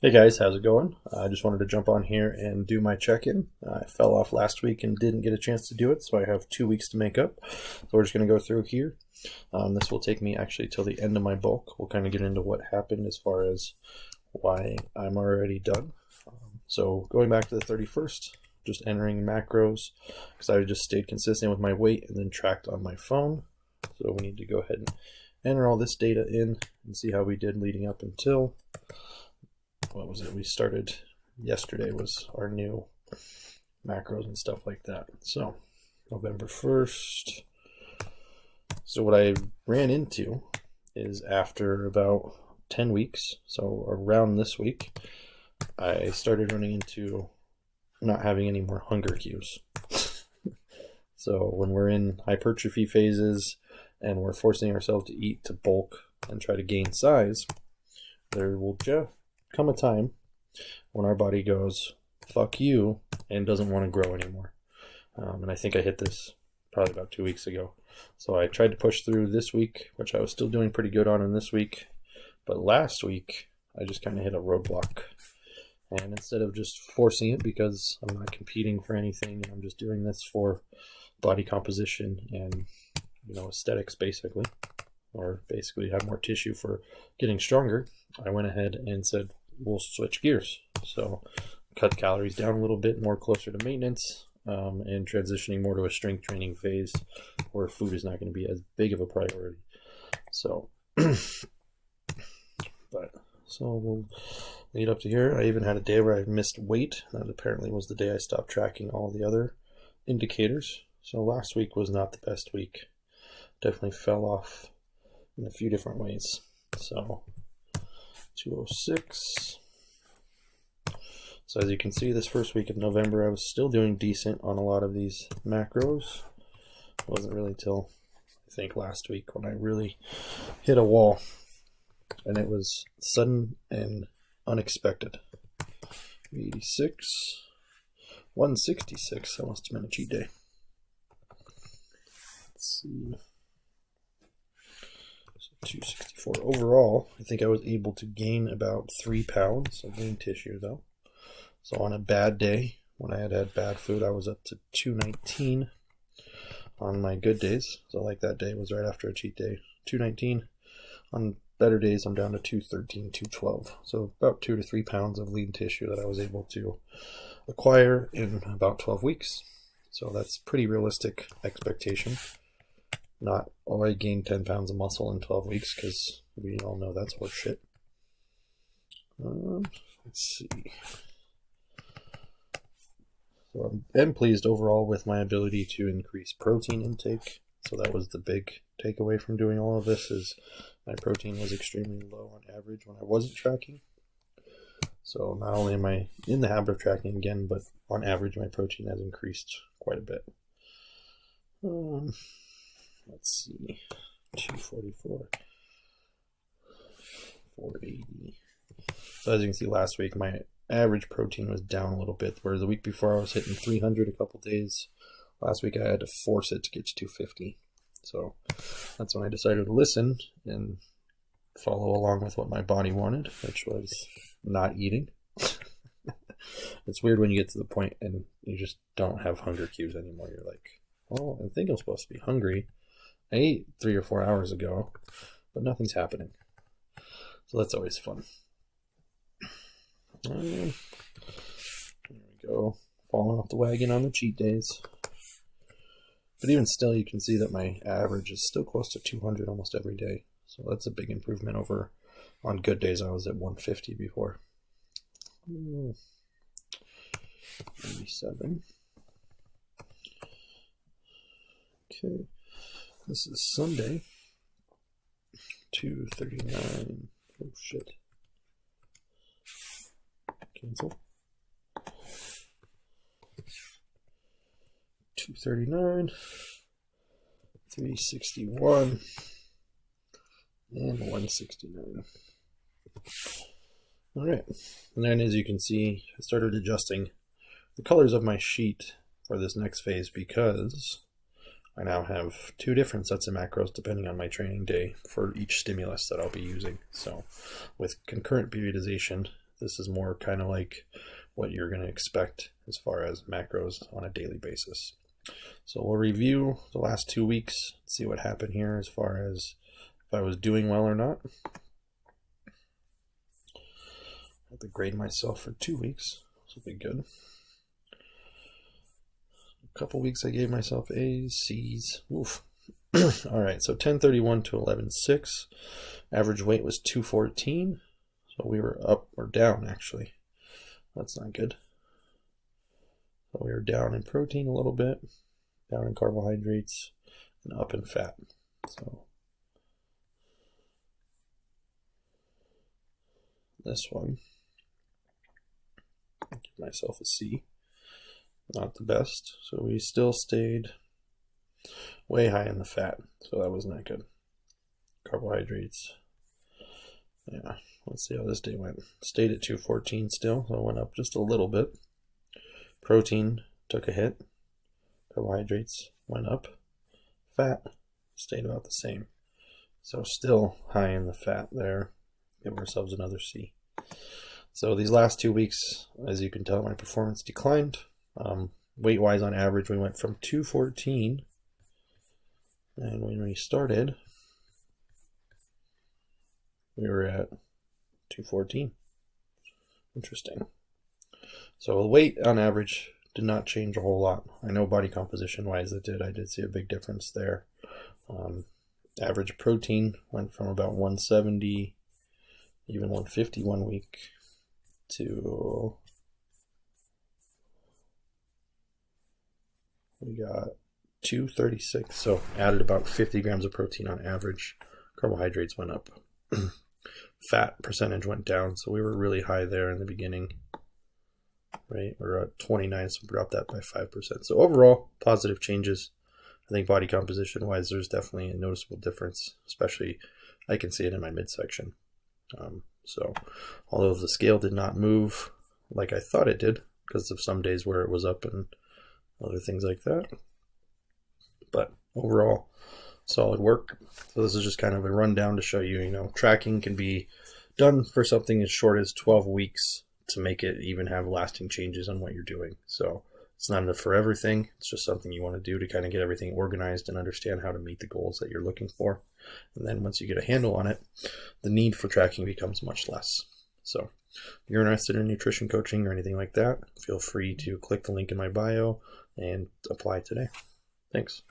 Hey guys, how's it going? I just wanted to jump on here and do my check-in. I fell off last week and didn't get a chance to do it, so I have 2 weeks to make up. So we're just going to go through here. This will take me actually till the end of my bulk. We'll kind of get into what happened as far as why I'm already done. So going back to the 31st, just entering macros because I just stayed consistent with my weight and then tracked on my phone. So we need to go ahead and enter all this data in and see how we did leading up until what was it? We started yesterday was our new macros and stuff like that. So November 1st. So what I ran into is after about 10 weeks, so around this week, I started running into not having any more hunger cues. So when we're in hypertrophy phases and we're forcing ourselves to eat to bulk and try to gain size, there will just come a time when our body goes, fuck you, and doesn't want to grow anymore. And I think I hit this probably about 2 weeks ago. So I tried to push through this week, which I was still doing pretty good on in this week. But last week, I just kind of hit a roadblock. And instead of just forcing it because I'm not competing for anything, and I'm just doing this for body composition and, aesthetics basically, or basically have more tissue for getting stronger, I went ahead and said, we'll switch gears. So cut calories down a little bit, more closer to maintenance, and transitioning more to a strength training phase where food is not going to be as big of a priority. So, so we'll lead up to here. I even had a day where I missed weight. That apparently was the day I stopped tracking all the other indicators. So last week was not the best week. Definitely fell off in a few different ways. So 206. So as you can see, this first week of November, I was still doing decent on a lot of these macros. It wasn't really till I think last week when I really hit a wall, and it was sudden and unexpected. 86, 166. That must have been a cheat day. Let's see. 264 overall. I think I was able to gain about 3 pounds of lean tissue though. So on a bad day, when I had bad food, I was up to 219. On my good days, so like that day was right after a cheat day, 219. On better days, I'm down to 213, 212. So about 2 to 3 pounds of lean tissue that I was able to acquire in about 12 weeks. So that's pretty realistic expectation. Not, oh, I gained 10 pounds of muscle in 12 weeks, because we all know that's horse shit. Let's see. So I'm pleased overall with my ability to increase protein intake. So that was the big takeaway from doing all of this, is my protein was extremely low on average when I wasn't tracking. So not only am I in the habit of tracking again, but on average my protein has increased quite a bit. Let's see, 244, 480. So as you can see, last week my average protein was down a little bit, whereas the week before I was hitting 300 a couple days. Last week I had to force it to get to 250. So that's when I decided to listen and follow along with what my body wanted, which was not eating. It's weird when you get to the point and you just don't have hunger cues anymore. You're like, oh, I think I'm supposed to be hungry. I ate 3 or 4 hours ago, but nothing's happening. So that's always fun. There we go. Falling off the wagon on the cheat days. But even still, you can see that my average is still close to 200 almost every day. So that's a big improvement over on good days. I was at 150 before. 97. Okay. This is Sunday. 239. Oh shit. Cancel. 239, 361, and 169. All right, and then as you can see, I started adjusting the colors of my sheet for this next phase because I now have 2 different sets of macros depending on my training day for each stimulus that I'll be using. So with concurrent periodization, This is more kind of like what you're going to expect as far as macros on a daily basis. So we'll review the last 2 weeks, see what happened here as far as if I was doing well or not. I have to grade myself for 2 weeks. This will be good. A couple weeks I gave myself A's, C's. Oof. All right, so 1031 to 11.6. Average weight was 214. So we were up or down, actually. That's not good. So we were down in protein a little bit, down in carbohydrates, and up in fat. So this one, I'll give myself a C. Not the best. So we still stayed way high in the fat. So that was not good. Carbohydrates. Yeah, let's see how this day went. Stayed at 214 still, so it went up just a little bit. Protein took a hit. Carbohydrates went up. Fat stayed about the same. So still high in the fat there. Give ourselves another C. So these last 2 weeks, as you can tell, my performance declined. Weight-wise, on average, we went from 214, and when we started, we were at 214. Interesting. So the weight on average did not change a whole lot. I know body composition wise it did. I did see a big difference there. Average protein went from about 170, even 150 1 week, to we got 236. So added about 50 grams of protein on average. Carbohydrates went up. Fat percentage went down, so we were really high there in the beginning, right? We're at 29, so we dropped that by 5%. So overall, positive changes. I think body composition wise, there's definitely a noticeable difference, especially I can see it in my midsection. So although the scale did not move like I thought it did, because of some days where it was up and other things like that, but overall, solid work. So this is just kind of a rundown to show you, tracking can be done for something as short as 12 weeks to make it even have lasting changes on what you're doing. So it's not a forever thing. It's just something you want to do to kind of get everything organized and understand how to meet the goals that you're looking for. And then once you get a handle on it, the need for tracking becomes much less. So if you're interested in nutrition coaching or anything like that, feel free to click the link in my bio and apply today. Thanks.